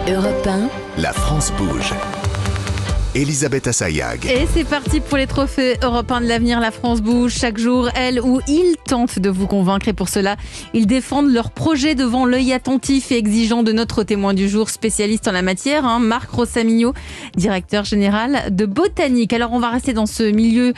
Europe 1, La France bouge. Elisabeth Assayag. Et c'est parti pour les trophées européens de l'avenir. La France bouge. Chaque jour, elle ou il tente de vous convaincre. Et pour cela, ils défendent leur projet devant l'œil attentif et exigeant de notre témoin du jour, spécialiste en la matière, Marc Rossamigno, directeur général de Botanique. Alors, on va rester dans ce milieu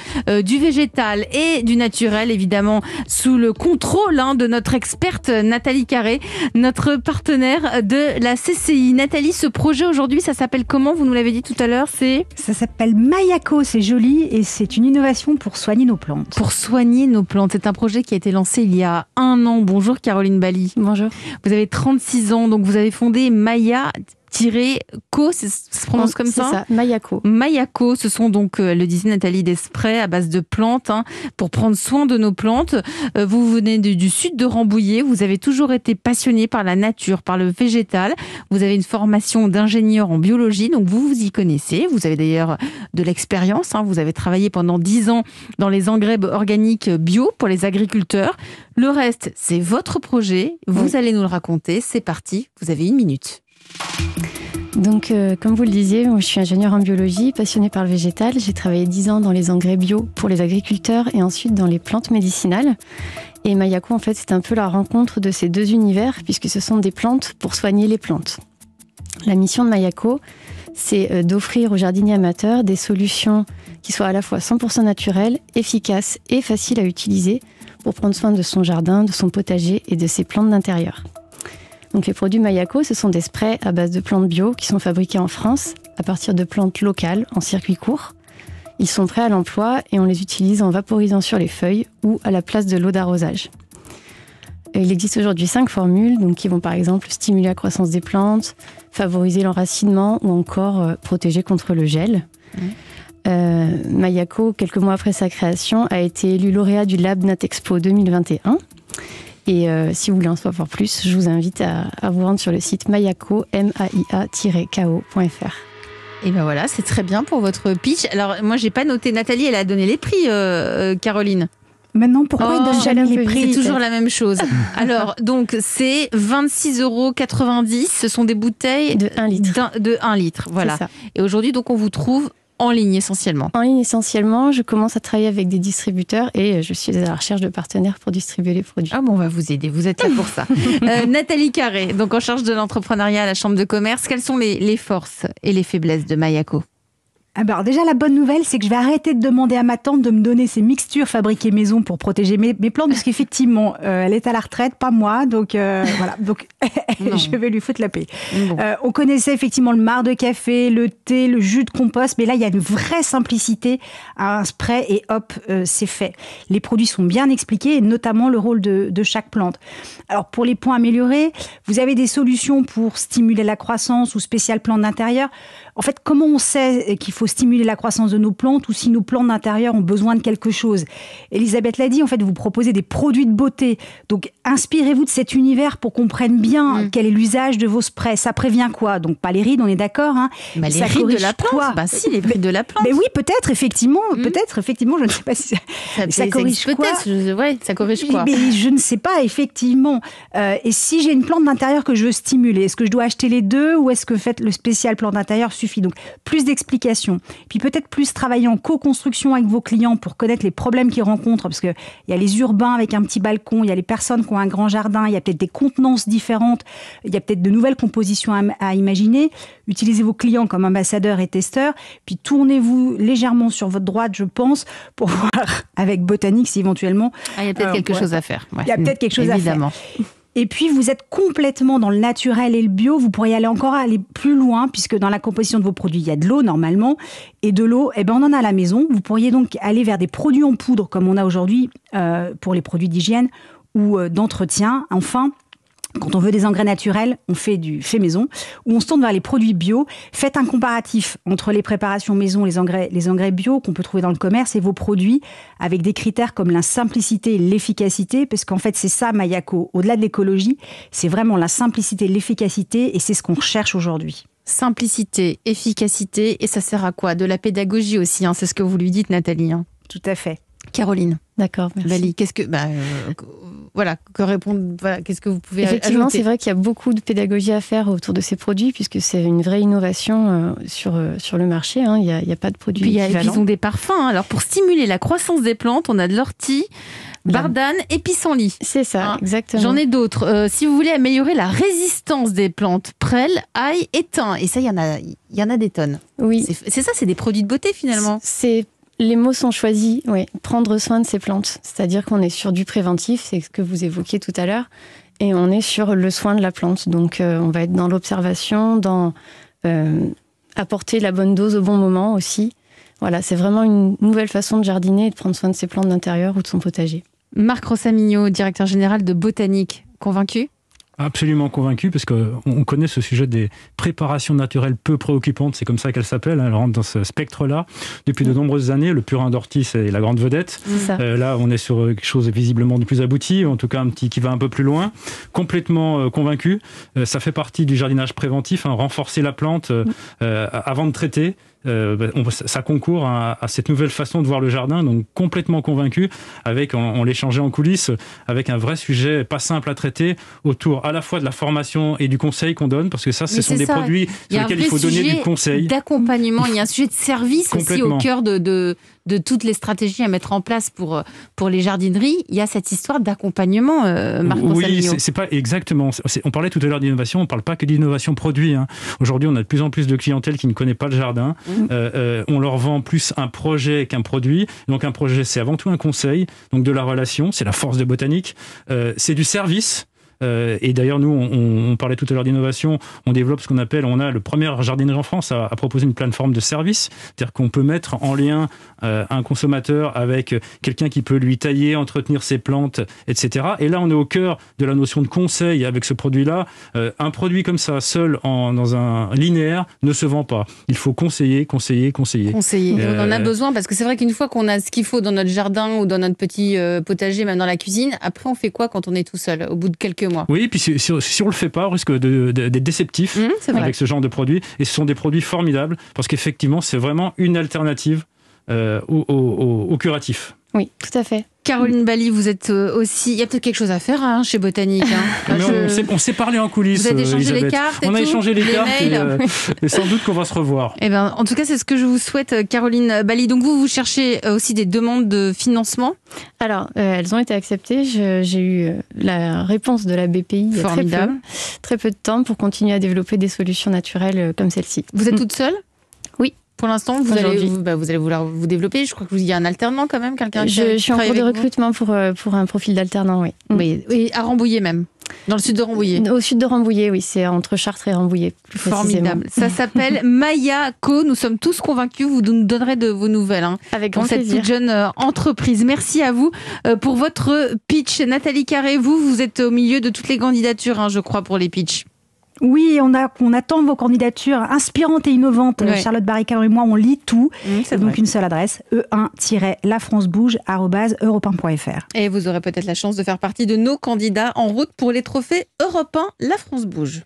du végétal et du naturel, évidemment, sous le contrôle de notre experte Nathalie Carré, notre partenaire de la CCI. Nathalie, ce projet aujourd'hui, ça s'appelle comment? Vous nous l'avez dit tout à l'heure, Ça s'appelle Mayako, c'est joli et c'est une innovation pour soigner nos plantes. Pour soigner nos plantes. C'est un projet qui a été lancé il y a 1 an. Bonjour Caroline Bally. Bonjour. Vous avez 36 ans, donc vous avez fondé Maya-Co, ça se prononce comme ça? C'est ça, Mayako. Mayako, ce sont donc, le disait Nathalie, des sprays à base de plantes pour prendre soin de nos plantes. Vous venez du sud de Rambouillet, vous avez toujours été passionné par la nature, par le végétal. Vous avez une formation d'ingénieur en biologie, donc vous vous y connaissez. Vous avez d'ailleurs de l'expérience. Vous avez travaillé pendant 10 ans dans les engrais organiques bio pour les agriculteurs. Le reste, c'est votre projet. Vous allez nous le raconter. C'est parti, vous avez 1 minute. Donc, comme vous le disiez, moi, je suis ingénieure en biologie, passionnée par le végétal. J'ai travaillé 10 ans dans les engrais bio pour les agriculteurs et ensuite dans les plantes médicinales. Et Mayako, en fait, c'est un peu la rencontre de ces deux univers, puisque ce sont des plantes pour soigner les plantes. La mission de Mayako, c'est d'offrir aux jardiniers amateurs des solutions qui soient à la fois 100% naturelles, efficaces et faciles à utiliser pour prendre soin de son jardin, de son potager et de ses plantes d'intérieur. Donc les produits Mayako, ce sont des sprays à base de plantes bio qui sont fabriqués en France à partir de plantes locales en circuit court. Ils sont prêts à l'emploi et on les utilise en vaporisant sur les feuilles ou à la place de l'eau d'arrosage. Il existe aujourd'hui 5 formules qui vont par exemple stimuler la croissance des plantes, favoriser l'enracinement ou encore protéger contre le gel. Mayako, quelques mois après sa création, a été élu lauréat du Lab Natexpo 2021. Et si vous voulez en savoir plus, je vous invite à vous rendre sur le site mayako, maia-ko.fr. Et ben voilà, c'est très bien pour votre pitch. Alors moi, j'ai pas noté. Nathalie, elle a donné les prix, Caroline. Maintenant, pourquoi ils donnent jamais les prix? C'est toujours la même chose. Alors, donc, c'est 26,90 €. Ce sont des bouteilles de 1 litre. De 1 litre, voilà. C'est ça. Et aujourd'hui, donc, on vous trouve en ligne essentiellement. En ligne essentiellement, je commence à travailler avec des distributeurs et je suis à la recherche de partenaires pour distribuer les produits. Ah bon, on va vous aider, vous êtes là pour ça. Nathalie Carré, donc en charge de l'entrepreneuriat à la Chambre de commerce. Quelles sont les forces et les faiblesses de Mayako? Alors déjà, la bonne nouvelle, c'est que je vais arrêter de demander à ma tante de me donner ces mixtures fabriquées maison pour protéger mes plantes, parce qu'effectivement, elle est à la retraite, pas moi, donc voilà, donc je vais lui foutre la paix. Bon. On connaissait effectivement le marc de café, le thé, le jus de compost, mais là, il y a une vraie simplicité à un spray et hop, c'est fait. Les produits sont bien expliqués, et notamment le rôle de chaque plante. Alors, pour les points améliorés, vous avez des solutions pour stimuler la croissance ou spéciales plantes d'intérieur. En fait, comment on sait qu'il faut stimuler la croissance de nos plantes ou si nos plantes d'intérieur ont besoin de quelque chose? Elisabeth l'a dit, en fait, vous proposez des produits de beauté. Donc, inspirez-vous de cet univers pour qu'on comprenne bien quel est l'usage de vos sprays. Ça prévient quoi? Donc, pas les rides, on est d'accord, Les ça rides de corrige la plante. quoi? Si, les rides de la plante. Mais oui, peut-être, effectivement, je ne sais pas si ça corrige quoi. Ça corrige quoi? Mais je ne sais pas, effectivement. Et si j'ai une plante d'intérieur que je veux stimuler, est-ce que je dois acheter les deux ou est-ce que le spécial plante d'intérieur suffit? Donc, plus d'explications. Puis peut-être plus travailler en co-construction avec vos clients pour connaître les problèmes qu'ils rencontrent, parce qu'il y a les urbains avec un petit balcon, il y a les personnes qui ont un grand jardin, il y a peut-être des contenances différentes, il y a peut-être de nouvelles compositions à imaginer. Utilisez vos clients comme ambassadeurs et testeurs, puis tournez-vous légèrement sur votre droite, je pense, pour voir avec Botanique si éventuellement... Il y a peut-être quelque chose à faire. Ouais. Il y a peut-être quelque chose Évidemment. à faire. Et puis, vous êtes complètement dans le naturel et le bio. Vous pourriez aller plus loin, puisque dans la composition de vos produits, il y a de l'eau, normalement. Et de l'eau, on en a à la maison. Vous pourriez donc aller vers des produits en poudre, comme on a aujourd'hui pour les produits d'hygiène ou d'entretien. Enfin, quand on veut des engrais naturels, on fait du fait maison, ou on se tourne vers les produits bio. Faites un comparatif entre les préparations maison, les engrais bio qu'on peut trouver dans le commerce et vos produits, avec des critères comme la simplicité et l'efficacité, parce qu'en fait, c'est ça, Mayako. Au-delà de l'écologie, c'est vraiment la simplicité, l'efficacité, et c'est ce qu'on recherche aujourd'hui. Simplicité, efficacité, et ça sert à quoi? De la pédagogie aussi, c'est ce que vous lui dites, Nathalie. Tout à fait. Caroline. D'accord, merci. Bali, qu'est-ce que qu'est-ce que vous pouvez Effectivement, ajouter? c'est vrai qu'il y a beaucoup de pédagogie à faire autour de ces produits, puisque c'est une vraie innovation sur le marché. Il n'y a pas de produit Puis équivalent. ils ont des parfums. Alors pour stimuler la croissance des plantes, on a de l'ortie, bardane et pissenlit. C'est ça, exactement. J'en ai d'autres. Si vous voulez améliorer la résistance des plantes, prêle, ail et thym. Et ça, il y en a des tonnes. Oui. C'est ça, c'est des produits de beauté finalement. Les mots sont choisis, oui. Prendre soin de ces plantes. C'est-à-dire qu'on est sur du préventif, c'est ce que vous évoquiez tout à l'heure, et on est sur le soin de la plante. Donc on va être dans l'observation, dans apporter la bonne dose au bon moment aussi. Voilà, c'est vraiment une nouvelle façon de jardiner et de prendre soin de ses plantes d'intérieur ou de son potager. Marc Rossamigno, directeur général de Botanique, convaincu? Absolument convaincu, parce qu'on connaît ce sujet des préparations naturelles peu préoccupantes, c'est comme ça qu'elle s'appelle, elle rentre dans ce spectre-là depuis de nombreuses années. Le purin d'ortie, c'est la grande vedette. Là, on est sur quelque chose visiblement de plus abouti, en tout cas un petit qui va un peu plus loin. Complètement convaincu. Ça fait partie du jardinage préventif, renforcer la plante avant de traiter. Ça concourt à cette nouvelle façon de voir le jardin, donc complètement convaincu, on l'échangeait en coulisses, avec un vrai sujet pas simple à traiter, autour à la fois de la formation et du conseil qu'on donne, parce que ce sont des produits sur lesquels il faut donner du conseil. D'accompagnement, il y a un sujet de service aussi au cœur de toutes les stratégies à mettre en place pour les jardineries. Il y a cette histoire d'accompagnement, Marc Rossamigno. Oui, c'est pas exactement. On parlait tout à l'heure d'innovation, on ne parle pas que d'innovation produit. Aujourd'hui, on a de plus en plus de clientèle qui ne connaît pas le jardin. On leur vend plus un projet qu'un produit. Donc un projet, c'est avant tout un conseil, donc de la relation, c'est la force de Botanique. C'est du service. Et d'ailleurs, nous, on parlait tout à l'heure d'innovation, on développe ce qu'on appelle, on a le premier jardinerie en France à proposer une plateforme de service, c'est-à-dire qu'on peut mettre en lien un consommateur avec quelqu'un qui peut lui tailler, entretenir ses plantes, etc. Et là, on est au cœur de la notion de conseil avec ce produit-là. Un produit comme ça, seul dans un linéaire, ne se vend pas. Il faut conseiller. Conseiller. On en a besoin, parce que c'est vrai qu'une fois qu'on a ce qu'il faut dans notre jardin ou dans notre petit potager, même dans la cuisine, après on fait quoi quand on est tout seul, au bout de quelques mois? Oui, puis si on le fait pas, on risque d'être déceptif avec ce genre de produits. Et ce sont des produits formidables, parce qu'effectivement, c'est vraiment une alternative au curatif. Oui, tout à fait. Caroline Bally, vous êtes aussi... Il y a peut-être quelque chose à faire chez Botanique. On s'est parlé en coulisses. Vous avez échangé Elisabeth. les cartes On a échangé les cartes mails. Et sans doute qu'on va se revoir. En tout cas, c'est ce que je vous souhaite, Caroline Bally. Donc vous cherchez aussi des demandes de financement? Alors, elles ont été acceptées. J'ai eu la réponse de la BPI il y a très peu de temps pour continuer à développer des solutions naturelles comme celle-ci. Vous êtes toute seule? Oui. Pour l'instant, vous allez vouloir vous développer. Je crois qu'il y a un alternant quand même, quelqu'un qui Je suis en cours de recrutement pour un profil d'alternant, oui. Oui, à Rambouillet même. Dans le sud de Rambouillet. Au sud de Rambouillet, oui, c'est entre Chartres et Rambouillet. Formidable. Ça s'appelle Mayako. Nous sommes tous convaincus. Vous nous donnerez de vos nouvelles. Avec grand plaisir. Cette toute jeune entreprise. Merci à vous pour votre pitch. Nathalie Carré, vous êtes au milieu de toutes les candidatures, je crois, pour les pitchs. Oui, on attend vos candidatures inspirantes et innovantes. Ouais. Charlotte Barricano et moi, on lit tout. C'est donc vrai. une seule adresse, e1-lafrancebouge@europe1.fr. Et vous aurez peut-être la chance de faire partie de nos candidats en route pour les trophées Europe 1 La France Bouge.